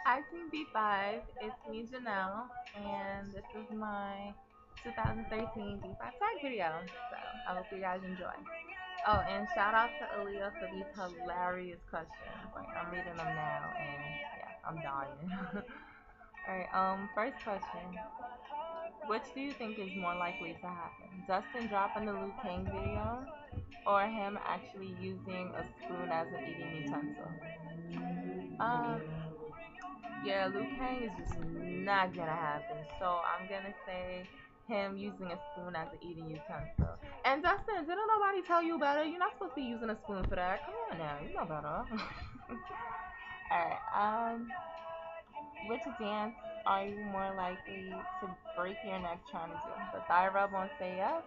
Hi Team B5, it's me Janelle, and this is my 2013 B5 tag video. So I hope you guys enjoy. Oh, and shout out to Aaliyah for these hilarious questions. Like I'm reading them now, and yeah, I'm dying. All right. First question: which do you think is more likely to happen? Dustin dropping the Luke Kang video, or him actually using a spoon as an eating utensil? Um, Yeah, Liu Kang is just not gonna happen. So I'm gonna say him using a spoon as an eating utensil. And Dustin, didn't nobody tell you better? You're not supposed to be using a spoon for that. Come on now, you know better. Alright, which dance are you more likely to break your neck trying to do? The thigh rub on Say Yes,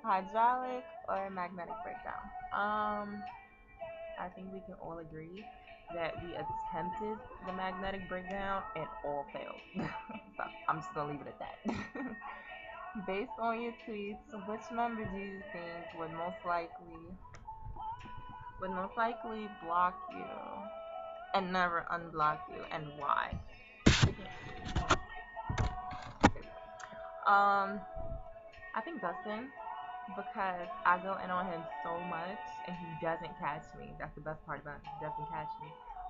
hydraulic, or magnetic breakdown? I think we can all agree that we attempted the magnetic breakdown and all failed. So I'm just gonna leave it at that. Based on your tweets, which member do you think would most likely block you and never unblock you, and why? I think Dustin, because I go in on him so much and he doesn't catch me. That's the best part about it. He doesn't catch me.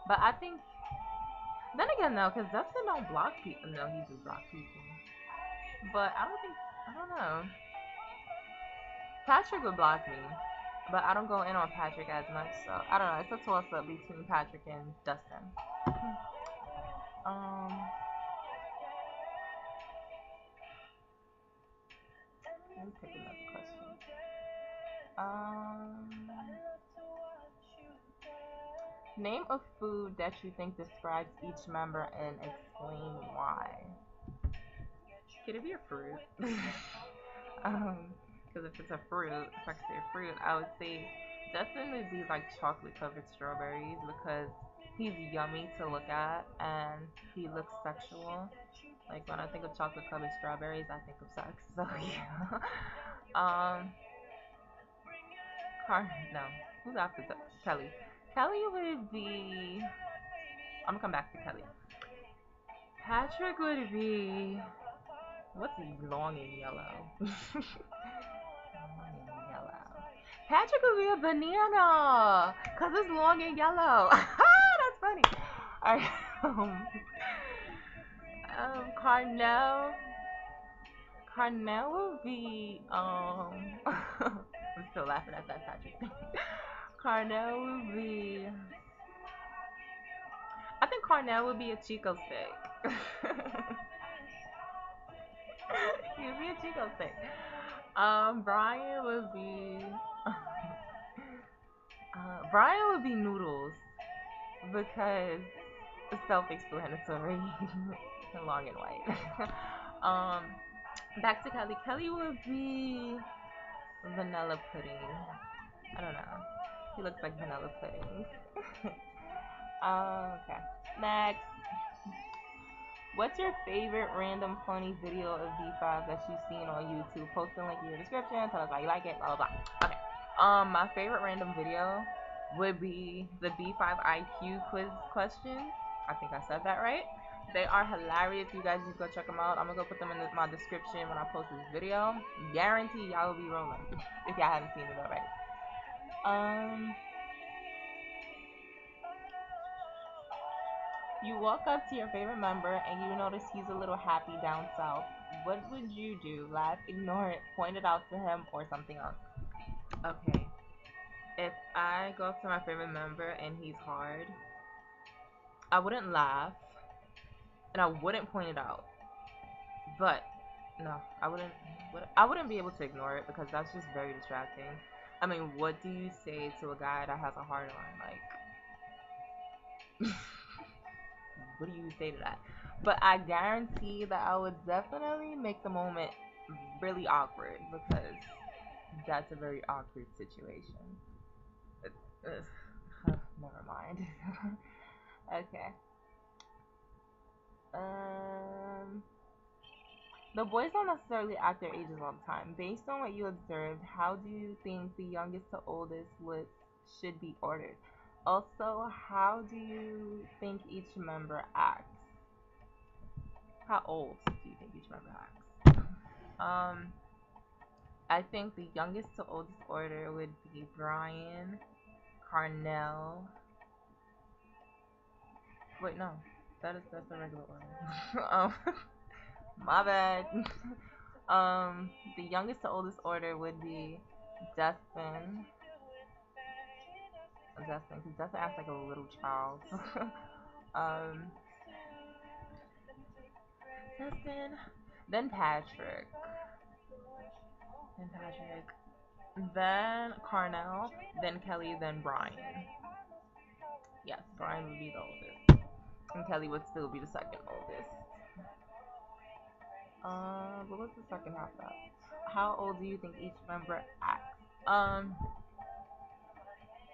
But I think then again, no, because Dustin don't block people. No, he do block people. But I don't know. Patrick would block me, but I don't go in on Patrick as much. So I don't know. It's a toss up between Patrick and Dustin. um, let me pick another question. Um, name a food that you think describes each member and explain why. Could it be a fruit? Because if it's a fruit, if I could say a fruit, I would say definitely be like chocolate covered strawberries because he's yummy to look at and he looks sexual. Like when I think of chocolate covered strawberries, I think of sex. So yeah. um, no, who's after Kelly? Kelly would be. I'm gonna come back to Kelly. Patrick would be. What's he long and yellow? Long and yellow. Patrick would be a banana because it's long and yellow. That's funny. Alright. Carnell. Carnell would be I'm still laughing at that Patrick thing. Carnell would be. I think Carnell would be a Chico stick. He would be a Chico stick. Brian would be. Brian would be noodles because it's self-explanatory. Long and white. um, back to Kelly. Kelly would be vanilla pudding. I don't know. He looks like vanilla pudding. Okay. Next. What's your favorite random funny video of B5 that you've seen on YouTube? Post the link in your description. Tell us why you like it. Blah blah blah. Okay. My favorite random video would be the B5 IQ quiz questions. I think I said that right. They are hilarious. You guys need to go check them out. I'm gonna go put them in my description when I post this video. Guarantee y'all will be rolling if y'all haven't seen it already. You walk up to your favorite member and you notice he's a little happy down south. What would you do? Laugh, ignore it, point it out to him, or something else? Okay. If I go up to my favorite member and he's hard, I wouldn't laugh and I wouldn't point it out. But no, I wouldn't. I wouldn't be able to ignore it because that's just very distracting. I mean, what do you say to a guy that has a hard on? Like, what do you say to that? But I guarantee that I would definitely make the moment really awkward because that's a very awkward situation. Never mind. Okay. Um, the boys don't necessarily act their ages all the time. Based on what you observed, how do you think the youngest to oldest would should be ordered? Also, how do you think each member acts? How old do you think each member acts? Um, I think the youngest to oldest order would be Brian, Carnell. Wait, no, that's the regular order. My bad. The youngest to oldest order would be Dustin. Because Dustin acts like a little child. um, Dustin, then Patrick, then Patrick, then Carnell, then Kelly, then Brian. Yes, Brian would be the oldest, and Kelly would still be the second oldest. What was the second half of that? How old do you think each member acts?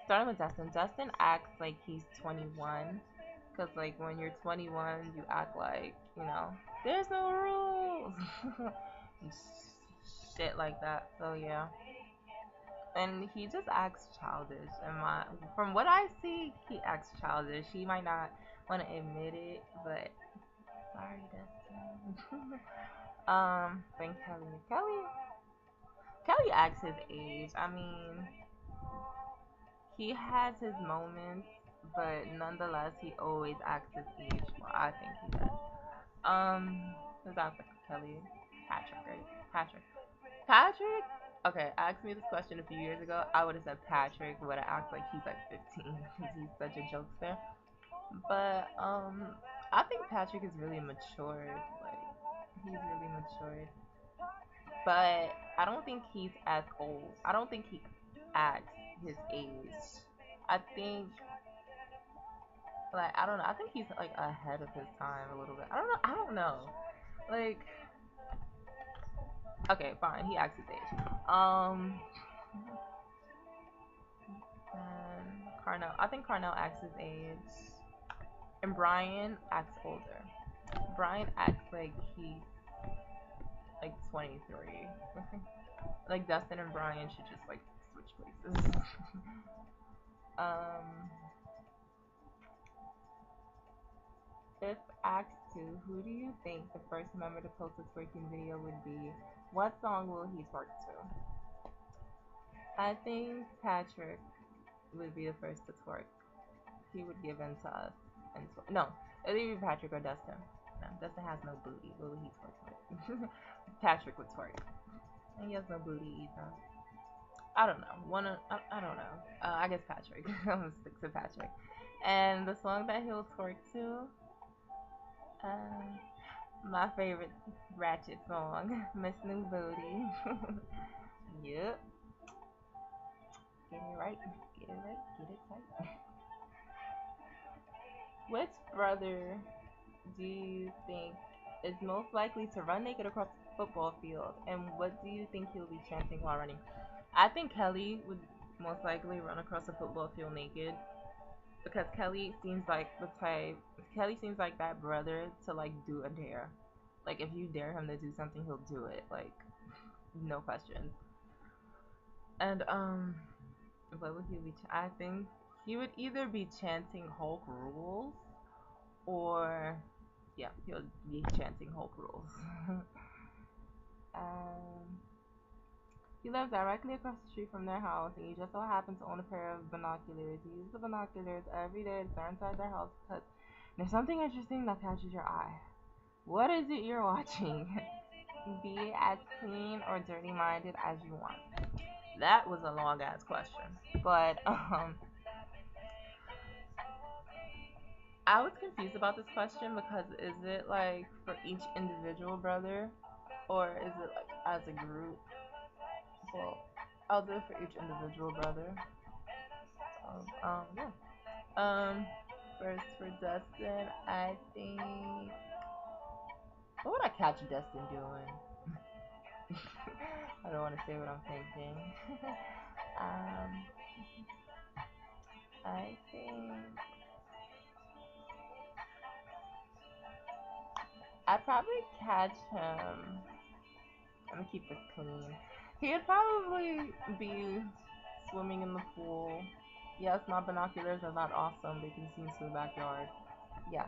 Starting with Dustin. Dustin acts like he's 21. Because, like, when you're 21, you act like, there's no rules. Shit like that. So, yeah. And he just acts childish. From what I see, he acts childish. He might not want to admit it, but sorry, Dustin. Then Kelly acts his age. I mean, he has his moments, but nonetheless, he always acts his age. Well, I think he does. Who's after Kelly? Patrick, right? Patrick? Okay, asked me this question a few years ago. I would have said Patrick would have acted like he's like 15 because he's such a jokester. But I think Patrick is really matured. Like he's really matured. But I don't think he's as old. I don't think he acts his age. I think I don't know. I think he's like ahead of his time a little bit. I don't know. Like okay, fine. He acts his age. Carnell. I think Carnell acts his age, and Brian acts older. Brian acts like he's like 23. Like Dustin and Brian should just like switch places. um, if asked to, who do you think the first member to post a twerking video would be? What song will he twerk to? I think Patrick would be the first to twerk. He would give in to us and no, it'd either be Patrick or Dustin. No, Dustin has no booty. What would he twerk with? Patrick would twerk, and he has no booty either. I don't know. I don't know. I guess Patrick. I'm gonna stick to Patrick. And the song that he'll twerk to, my favorite ratchet song, Miss New Booty. Yep. Get it right. Get it right. Get it tight. Which brother do you think is most likely to run naked across the football field, and what do you think he'll be chanting while running? I think Kelly would most likely run across the football field naked because Kelly seems like that brother to like do a dare. Like if you dare him to do something, he'll do it. Like no questions. And what would he be? I think he would either be chanting Hulk rules or yeah, he'll be chanting Hulk rules. um, he lives directly across the street from their house, and he just so happens to own a pair of binoculars. He uses the binoculars every day to stare inside their house because there's something interesting that catches your eye. What is it you're watching? Be as clean or dirty minded as you want. That was a long ass question, but I was confused about this question because is it like for each individual brother or is it like as a group? Well, I'll do it for each individual brother. Yeah. First for Dustin, I think. What would I catch Dustin doing? I don't want to say what I'm thinking. um, I think I'd probably catch him. Let me keep this clean. He'd probably be swimming in the pool Yes, my binoculars are not awesome. They can see into the backyard. Yeah,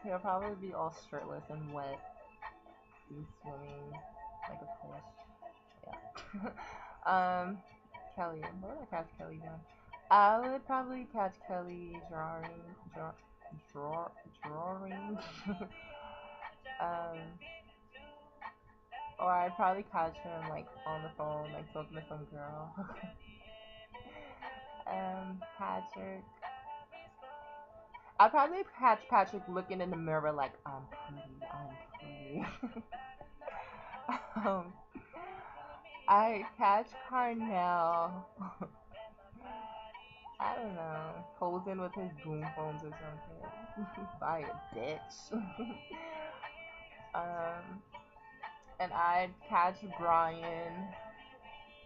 he'll probably be all shirtless and wet, be swimming like a fish. Yeah. Kelly. What would I catch Kelly doing? I would probably catch Kelly drawing. um, or I'd probably catch him like on the phone, like talking to some girl. Patrick. I'd probably catch Patrick looking in the mirror like I'm pretty, I'm pretty. um, I catch Carnell. I don't know, posing with his boom phones or something by a ditch. um, and I'd catch Brian.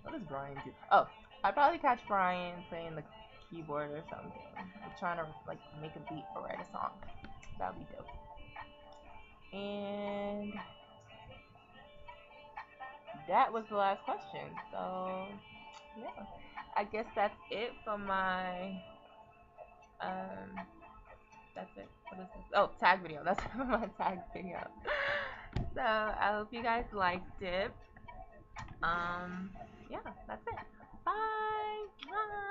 What does Brian do? Oh, I'd probably catch Brian playing the keyboard or something. I'm trying to like make a beat or write a song. That'd be dope. And that was the last question. So yeah, I guess that's it for my um. That's it. What is this? Oh, tag video. That's it for my tag video. So I hope you guys liked it. Yeah, that's it. Bye. Bye.